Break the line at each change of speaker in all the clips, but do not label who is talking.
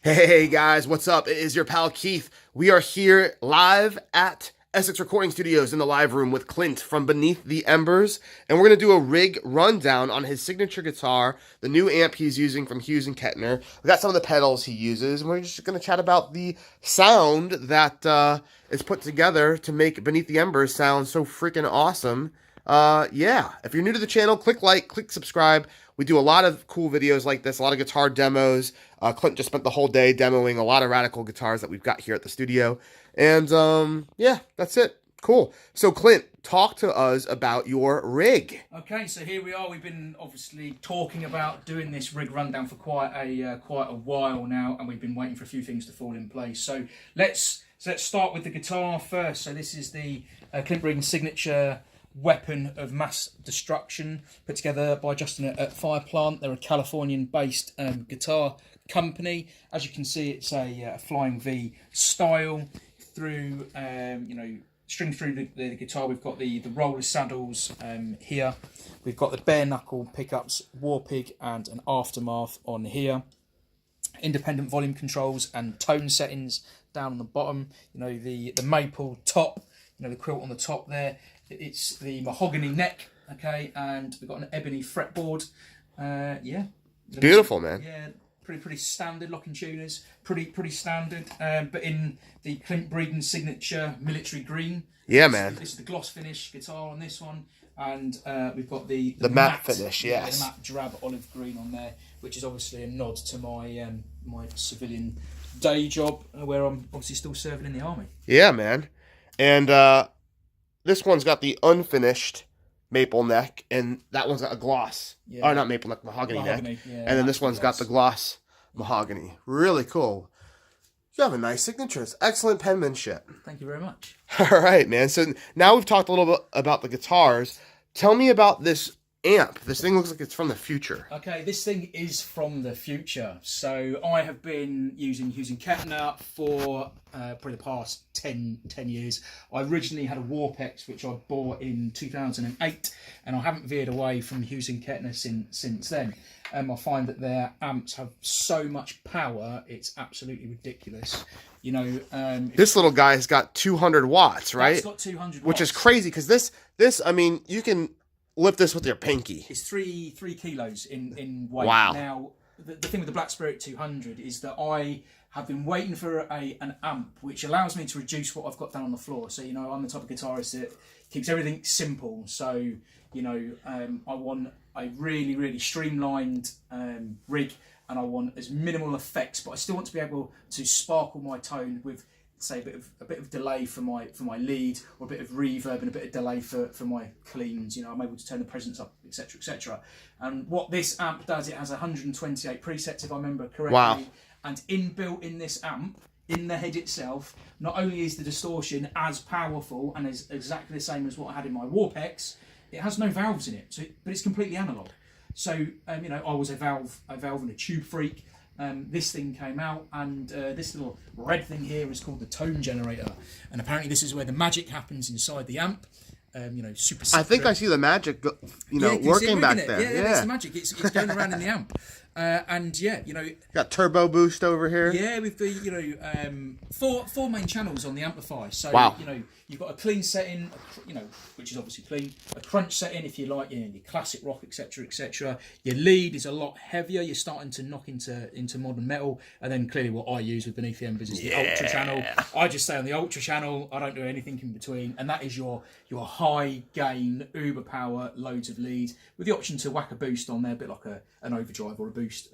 Hey guys, what's up? It is your pal Keith. We are here live at Essex Recording Studios in the live room with Clint from Beneath the Embers, and we're going to do a rig rundown on his signature guitar, the new amp he's using from Hughes Kettner. We got some of the pedals he uses, and we're just going to chat about the sound that is put together to make Beneath the Embers sound so freaking awesome. Yeah, if you're new to the channel, click like, click subscribe. We do a lot of cool videos like this, a lot of guitar demos. Clint just spent the whole day demoing a lot of radical guitars that we've got here at the studio. And yeah, that's it. Cool. So Clint, talk to us about your rig.
Okay, so here we are. We've been obviously talking about doing this rig rundown for quite a while now, and we've been waiting for a few things to fall in place. So let's start with the guitar first. So this is the Clint Bredin signature weapon of mass destruction, put together by Justin at Fireplant. They're a Californian-based guitar company. As you can see, it's a Flying V style through, string through the guitar. We've got the roller saddles here. We've got the bare knuckle pickups, Warpig and an Aftermath on here. Independent volume controls and tone settings down on the bottom. You know, the maple top, the quilt on the top there. It's the mahogany neck, okay, and we've got an ebony fretboard. Yeah.
Beautiful, man.
Yeah, pretty standard locking tuners. Pretty standard, but in the Clint Bredin signature military green.
Yeah, man.
This is the gloss finish guitar on this one, and we've got the
matte finish, yes.
The matte drab olive green on there, which is obviously a nod to my my civilian day job, where I'm obviously still serving in the army.
Yeah, man. And this one's got the unfinished maple neck, and that one's got a gloss. Yeah. Or not maple neck, mahogany neck. Yeah, and then this one's got the gloss mahogany. Really cool. You have a nice signature. It's excellent penmanship.
Thank you very much.
All right, man. So now we've talked a little bit about the guitars. Tell me about this amp. This thing looks like it's from the future.
Okay, this thing is from the future. So I have been using Hughes Kettner for probably the past 10 years. I originally had a Warpex, which I bought in 2008, and I haven't veered away from Hughes Kettner since then. I find that their amps have so much power, it's absolutely ridiculous. You know,
this little guy's got 200 watts, right?
It's got 200 watts.
Which is crazy, because this, I mean, you can lift this with your pinky.
It's 3 kilos in weight.
Wow.
Now, the thing with the Black Spirit 200 is that I have been waiting for an amp which allows me to reduce what I've got down on the floor. So, I'm the type of guitarist that keeps everything simple. So, I want a really streamlined rig, and I want as minimal effects, but I still want to be able to sparkle my tone with, say, a bit of delay for my lead, or a bit of reverb and a bit of delay for my cleans. I'm able to turn the presence up, etc, etc. And what this amp does, it has 128 presets, if I remember correctly.
Wow.
And inbuilt in this amp, in the head itself, not only is the distortion as powerful and is exactly the same as what I had in my Warpex, it has no valves in it, but it's completely analog. So I was a valve and a tube freak. This thing came out, and this little red thing here is called the tone generator, and apparently this is where the magic happens inside the amp. Super secret.
I think I see the magic, working back there.
Yeah, that's the magic. It's going around in the amp.
Got turbo boost over here.
Yeah, with the four main channels on the amplifier. So
wow.
You've got a clean setting, which is obviously clean. A crunch setting, if you like, your classic rock, etc, etc. Your lead is a lot heavier. You're starting to knock into modern metal, and then clearly what I use with Beneath the Embers is the Ultra channel. I just stay on the Ultra channel. I don't do anything in between, and that is your high gain, uber power, loads of lead, with the option to whack a boost on there, a bit like an overdrive or a boost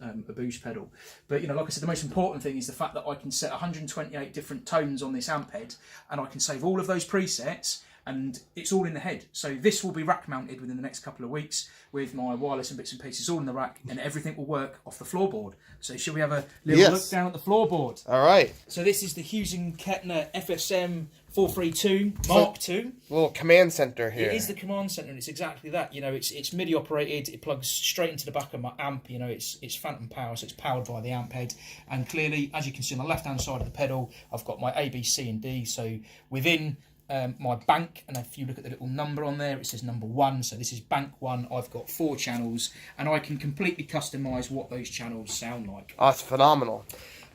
pedal. But like I said, the most important thing is the fact that I can set 128 different tones on this amp head, and I can save all of those presets, and it's all in the head. So this will be rack mounted within the next couple of weeks with my wireless and bits and pieces all in the rack, and everything will work off the floorboard. So shall we have a little look down at the floorboard?
All right.
So this is the Hughes Kettner FSM 432 Mark II.
Little command center here.
It is the command center, and it's exactly that. It's MIDI operated. It plugs straight into the back of my amp. It's phantom power, so it's powered by the amp head. And clearly, as you can see on the left-hand side of the pedal, I've got my A, B, C, and D. So within my bank, and if you look at the little number on there, it says number 1, so this is bank 1. I've got 4 channels, and I can completely customize what those channels sound like.
Oh, it's phenomenal.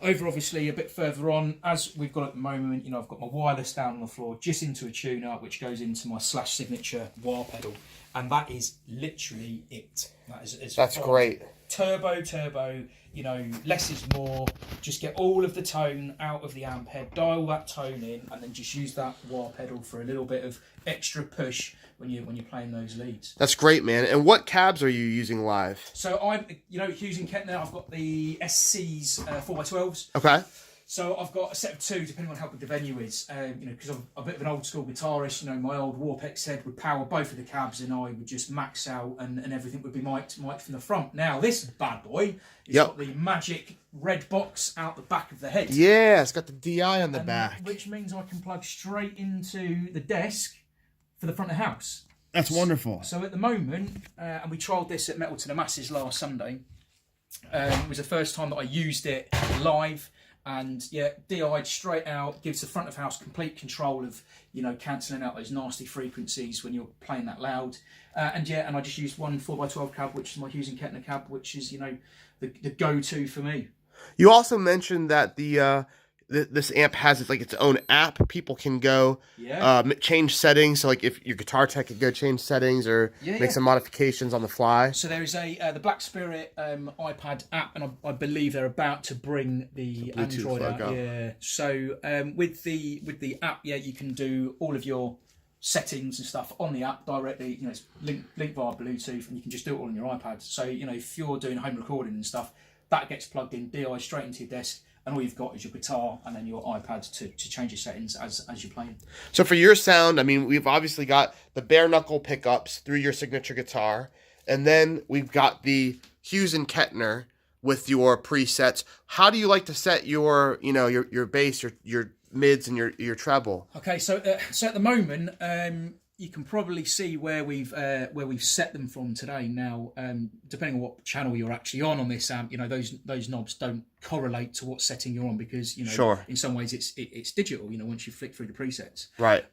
over obviously a bit further on, as we've got at the moment, I've got my wireless down on the floor, just into a tuner, which goes into my Slash signature wah pedal, and that is literally it.
That's great.
Turbo, less is more. Just get all of the tone out of the amp head, dial that tone in, and then just use that wah pedal for a little bit of extra push when you're playing those leads.
That's great, man. And what cabs are you using live?
So I'm, Hughes Kettner, I've got the SC's 4x12s.
Okay.
So I've got a set of two, depending on how big the venue is. Because I'm a bit of an old school guitarist. My old Warpex head would power both of the cabs, and I would just max out, and everything would be mic'd from the front. Now this bad boy has got the magic red box out the back of the head.
Yeah, it's got the DI on the back,
which means I can plug straight into the desk for the front of the house.
That's wonderful.
So at the moment, and we trialled this at Metal to the Masses last Sunday. It was the first time that I used it live. And yeah, DI'd straight out, gives the front of house complete control of, cancelling out those nasty frequencies when you're playing that loud. And I just used one 4x12 cab, which is my Hughes Kettner cab, which is, the go-to for me.
You also mentioned that this amp has its own app. People can go change settings. So like if your guitar tech could go change settings or make some modifications on the fly.
So there is the Black Spirit iPad app, and I believe they're about to bring the Android out. Yeah. So with the app, you can do all of your settings and stuff on the app directly. It's linked via Bluetooth, and you can just do it all on your iPad. So if you're doing home recording and stuff, that gets plugged in DI straight into your desk. And all you've got is your guitar and then your iPad to change your settings as you're playing.
So for your sound, we've obviously got the bare knuckle pickups through your signature guitar, and then we've got the Hughes and Kettner with your presets. How do you like to set your bass, your mids, and your treble?
Okay, so at the moment, you can probably see where we've set them from today. Now, depending on what channel you're actually on this amp, those knobs don't correlate to what setting you're on, because in some ways it's digital. Once you flick through the presets,
right?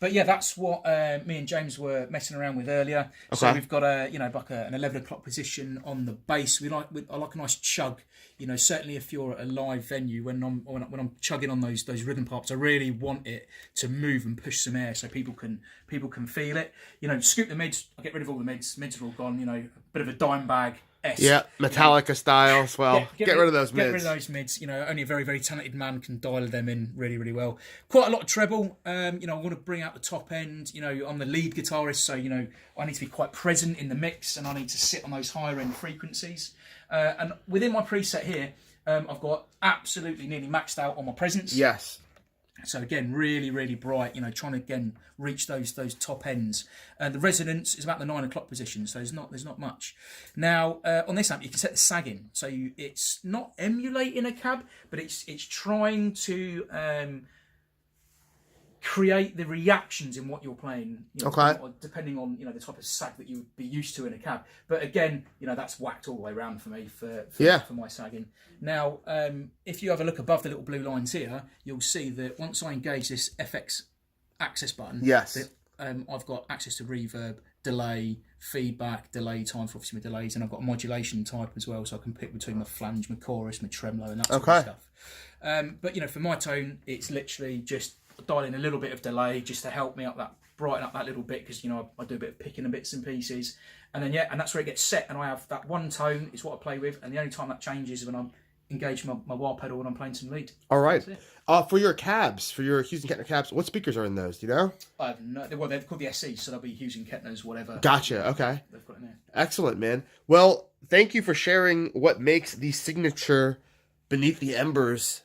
But yeah, that's what me and James were messing around with earlier. Okay. So we've got an 11 o'clock position on the bass. I like a nice chug. Certainly if you're at a live venue, when I'm chugging on those rhythm parts, I really want it to move and push some air so people can feel it. Scoop the mids. I get rid of all the mids. Mids are all gone. A bit of a dime bag.
Yeah, Metallica style as well. Get rid of those mids.
Get rid of those mids. Only a very, very talented man can dial them in really, really well. Quite a lot of treble. I want to bring out the top end. I'm the lead guitarist, so I need to be quite present in the mix, and I need to sit on those higher end frequencies. And within my preset here, I've got absolutely nearly maxed out on my presence.
Yes.
So again, really, really bright, trying to again reach those top ends. The resonance is about the 9 o'clock position, so there's not much. Now on this amp, you can set the sagging, so it's not emulating a cab, but it's trying to create the reactions in what you're playing. Depending on the type of sag that you would be used to in a cab. But again, that's whacked all the way around for me for my sagging. Now, if you have a look above the little blue lines here, you'll see that once I engage this FX access button, I've got access to reverb, delay, feedback, delay time for obviously my delays, and I've got a modulation type as well, so I can pick between my flange, my chorus, my tremolo, and that sort of stuff. But for my tone, it's literally just dialing a little bit of delay just to help me brighten up that little bit, because I do a bit of picking and bits and pieces, and then and that's where it gets set, and I have that one tone is what I play with, and the only time that changes is when I'm engaging my wah pedal when I'm playing some lead.
All right. For your cabs, for your Hughes and Kettner cabs, what speakers are in those? Do you know?
I have no. Well, they're called the SCs, so they'll be Hughes and Kettner's, whatever.
Gotcha. Okay.
They've got in there.
Excellent, man. Well, thank you for sharing what makes the signature Beneath the Embers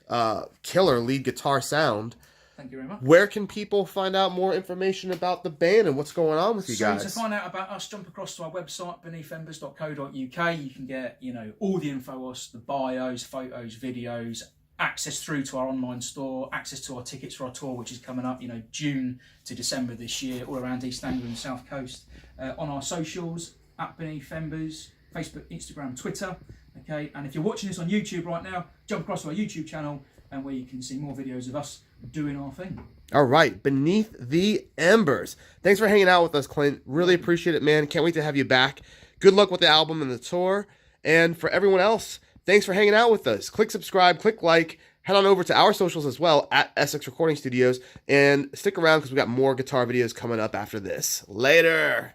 killer lead guitar sound.
Thank you very much.
Where can people find out more information about the band and what's going on with you guys?
To find out about us, jump across to our website, beneathembers.co.uk. You can get, all the info, the bios, photos, videos, access through to our online store, access to our tickets for our tour, which is coming up, June to December this year, all around East Anglia and South Coast. On our socials, at Beneath Embers, Facebook, Instagram, Twitter. Okay, and if you're watching this on YouTube right now, jump across to our YouTube channel, and where you can see more videos of us doing our thing.
All right, Beneath the Embers. Thanks for hanging out with us, Clint. Really appreciate it, man. Can't wait to have you back. Good luck with the album and the tour. And for everyone else, Thanks for hanging out with us. Click subscribe, click like, head on over to our socials as well at Essex Recording Studios, and stick around because we got more guitar videos coming up after this. Later.